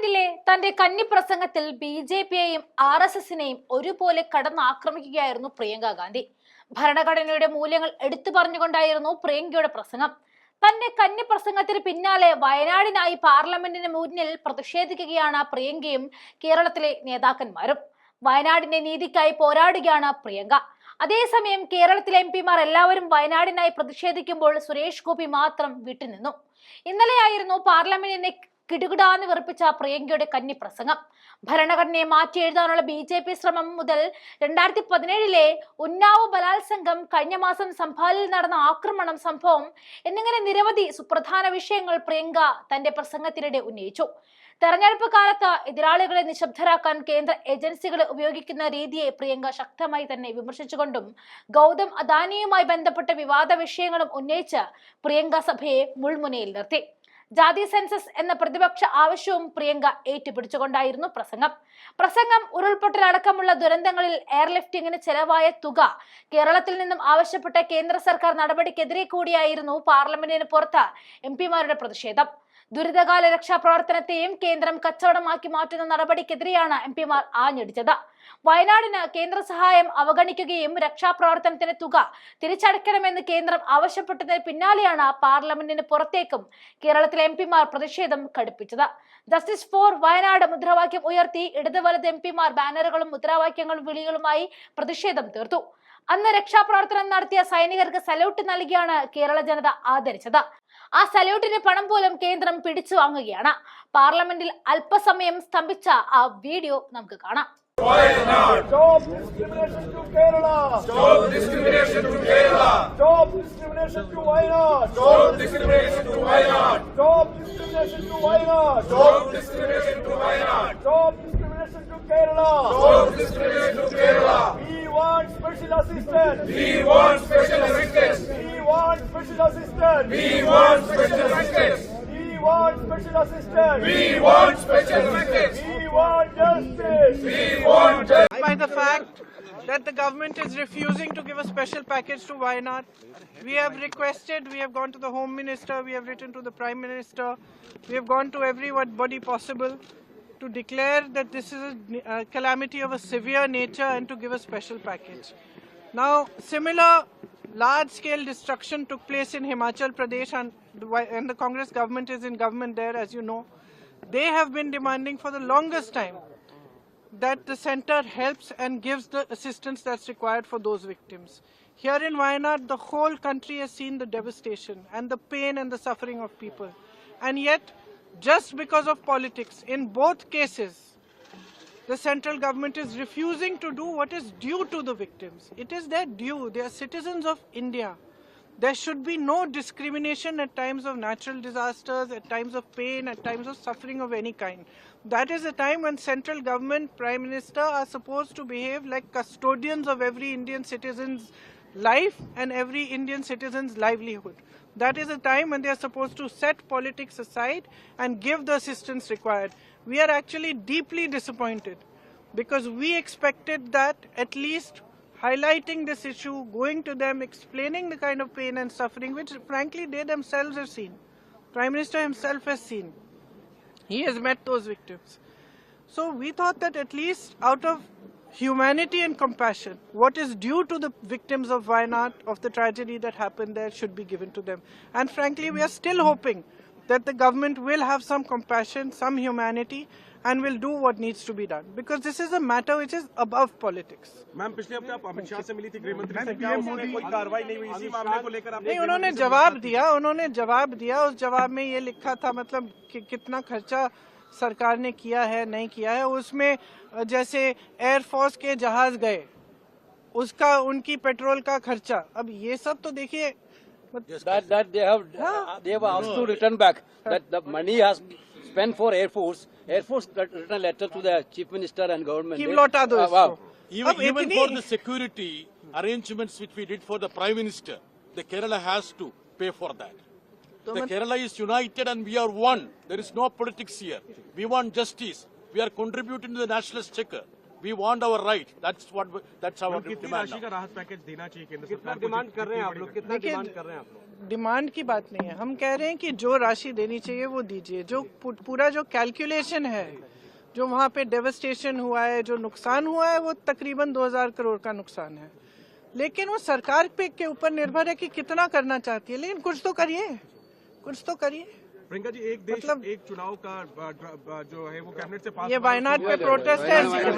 പാർലമെന്റിലെ തന്റെ കന്നിപ്രസംഗത്തിൽ ബി.ജെ.പിയെയും ആർ.എസ്.എസിനെയും ഒരുപോലെ കടന്നാക്രമിക്കുകയായിരുന്നു പ്രിയങ്ക ഗാന്ധി. ഭരണഘടനയുടെ മൂല്യങ്ങൾ എടുത്തു പറഞ്ഞുകൊണ്ടായിരുന്നു പ്രിയങ്കയുടെ പ്രസംഗം. തന്റെ കന്നിപ്രസംഗത്തിന് പിന്നാലെ വയനാടിനായി പാർലമെന്റിന് മുന്നിൽ പ്രതിഷേധിക്കുകയാണ് പ്രിയങ്കയും കേരളത്തിലെ നേതാക്കന്മാരും. വയനാടിന്റെ നീതിക്കായി പോരാടുകയാണ് പ്രിയങ്ക. അതേസമയം കേരളത്തിലെ എംപിമാർ എല്ലാവരും വയനാടിനായി പ്രതിഷേധിക്കുമ്പോൾ സുരേഷ് ഗോപി മാത്രം വിട്ടുനിന്നു. ഇന്നലെയായിരുന്നു പാർലമെന്റിനെ കിടുകിടാന്ന് വിറപ്പിച്ച പ്രിയങ്കയുടെ കന്നിപ്രസംഗം. ഭരണഘടനയെ മാറ്റി എഴുതാനുള്ള ബി.ജെ.പി ശ്രമം മുതൽ 2017 ഉന്നാവ് ബലാത്സംഗം, കഴിഞ്ഞ മാസം സംഭാലിൽ നടന്ന ആക്രമണം സംഭവം എന്നിങ്ങനെ നിരവധി സുപ്രധാന വിഷയങ്ങൾ പ്രിയങ്ക തന്റെ പ്രസംഗത്തിനിടെ ഉന്നയിച്ചു. തെരഞ്ഞെടുപ്പ് കാലത്ത് എതിരാളികളെ നിശബ്ദരാക്കാൻ കേന്ദ്ര ഏജൻസികളെ ഉപയോഗിക്കുന്ന രീതിയെ പ്രിയങ്ക ശക്തമായി തന്നെ വിമർശിച്ചുകൊണ്ടും ഗൗതം അദാനിയുമായി ബന്ധപ്പെട്ട വിവാദ വിഷയങ്ങളും ഉന്നയിച്ച് പ്രിയങ്ക സഭയെ മുൾമുനയിൽ നിർത്തി. ജാതി സെൻസസ് എന്ന പ്രതിപക്ഷ ആവശ്യവും പ്രിയങ്ക ഏറ്റുപിടിച്ചുകൊണ്ടായിരുന്നു പ്രസംഗം ഉരുൾപൊട്ടൽ അടക്കമുള്ള ദുരന്തങ്ങളിൽ എയർലിഫ്റ്റിംഗിന് ചെലവായ തുക കേരളത്തിൽ നിന്നും ആവശ്യപ്പെട്ട കേന്ദ്ര സർക്കാർ നടപടിക്കെതിരെ കൂടിയായിരുന്നു പാർലമെന്റിന് പുറത്ത് എംപിമാരുടെ പ്രതിഷേധം. ദുരിതകാല രക്ഷാപ്രവർത്തനത്തെയും കേന്ദ്രം കച്ചവടമാക്കി മാറ്റുന്ന നടപടിക്കെതിരെയാണ് എംപിമാർ ആഞ്ഞടിച്ചത്. വയനാടിന് കേന്ദ്ര സഹായം അവഗണിക്കുകയും രക്ഷാപ്രവർത്തനത്തിന് തുക തിരിച്ചടയ്ക്കണമെന്ന് കേന്ദ്രം ആവശ്യപ്പെട്ടതിന് പിന്നാലെയാണ് പാർലമെന്റിന് പുറത്തേക്കും കേരളത്തിലെ എംപിമാർ പ്രതിഷേധം കടുപ്പിച്ചത്. ജസ്റ്റിസ് ഫോർ വയനാട് മുദ്രാവാക്യം ഉയർത്തി ഇടത് വലത് എംപിമാർ ബാനറുകളും മുദ്രാവാക്യങ്ങളും വിളികളുമായി പ്രതിഷേധം തീർത്തു. അന്ന് രക്ഷാപ്രവർത്തനം നടത്തിയ സൈനികർക്ക് സല്യൂട്ട് നൽകിയാണ് കേരള ജനത ആദരിച്ചത്. ആ സല്യൂട്ടിന് പണം പോലും കേന്ദ്രം പിടിച്ചു വാങ്ങുകയാണ്. പാർലമെന്റിൽ അല്പസമയം സ്തംഭിച്ച ആ വീഡിയോ നമുക്ക് കാണാം. Stop discrimination to Kerala. Stop discrimination to Kerala. Stop discrimination to Wayanad. Stop discrimination to Wayanad. Stop discrimination to Wayanad. Stop discrimination to Wayanad. Stop discrimination to Kerala. Stop discrimination to Kerala. We want special assistance. We want special assistance. We want special assistance. We want special assistance. We want special assistance. We want special assistance. We want justice. We want justice. By the fact that the government is refusing to give a special package to Wayanad. We have requested, we have gone to the Home Minister, we have written to the Prime Minister, we have gone to everybody possible to declare that this is a calamity of a severe nature and to give a special package. Now, similar large-scale destruction took place in Himachal Pradesh and the Congress government is in government there, as you know. They have been demanding for the longest time that the center helps and gives the assistance that's required for those victims. Here in Wayanad, the whole country has seen the devastation and the pain and the suffering of people. And yet, just because of politics, in both cases, the central government is refusing to do what is due to the victims. It is their due. They are citizens of India. There should be no discrimination at times of natural disasters, at times of pain, at times of suffering of any kind. That is a time when central government, Prime Minister are supposed to behave like custodians of every Indian citizen's life and every Indian citizen's livelihood. That is a time when they are supposed to set politics aside and give the assistance required. We are actually deeply disappointed because we expected that at least highlighting this issue, going to them, explaining the kind of pain and suffering which frankly they themselves have seen. Prime Minister himself has seen. He has met those victims. So we thought that at least out of humanity and compassion, what is due to the victims of Wayanad, of the tragedy that happened there, should be given to them. And frankly, we are still hoping that the government will have some compassion, some humanity, and will do what needs to be done. Because this is a matter which is above politics. Ma'am पिछले हफ्ते आप अमित शाह से मिली थी, गृह मंत्री से, क्या उसमें कोई कार्रवाई नहीं हुई? इसी मामले को लेकर आप नहीं, उन्होंने जवाब दिया। उस जवाब में ये लिखा था मतलब कि कितना खर्चा सरकार ने किया है, नहीं किया है। उसमें जैसे एयरफोर्स के जहाज गए, उसका उनकी पेट्रोल का खर्चा, अब ये सब तो देखिए that they have asked to return back that the money has spent for Air Force written a letter to the Chief Minister and government. कि लौटा दो इसको। even for the security arrangements which we did for the Prime Minister, the Kerala has to pay for that. The Kerala is united and we are one. There is no politics here. We want justice. We are contributing to the nationalist checker. We want our right. That's our कितनी demand राशि now. का राहत package देना चाहिए केंद्र कितना सरकार को? डिमांड कर रहे हैं आप लोग, कितना देखिए, डिमांड कर रहे हैं आप लोग? डिमांड की बात नहीं है, हम कह रहे हैं कि जो राशि देनी चाहिए वो दीजिए। जो पूरा जो कैलकुलेशन है, जो वहाँ पे डेवस्टेशन हुआ है, जो नुकसान हुआ है, वो तकरीबन 2000 करोड़ का नुकसान है। लेकिन वो सरकार पे के ऊपर निर्भर है कि कितना करना चाहती है, लेकिन कुछ तो करिए, कुछ तो करिए। प्रियंका जी, एक देश मतलब- एक चुनाव का जो है वो कैबिनेट से पास ये हुआ है, वायनाड उसको- पे प्रोटेस्ट है, इसी के बाद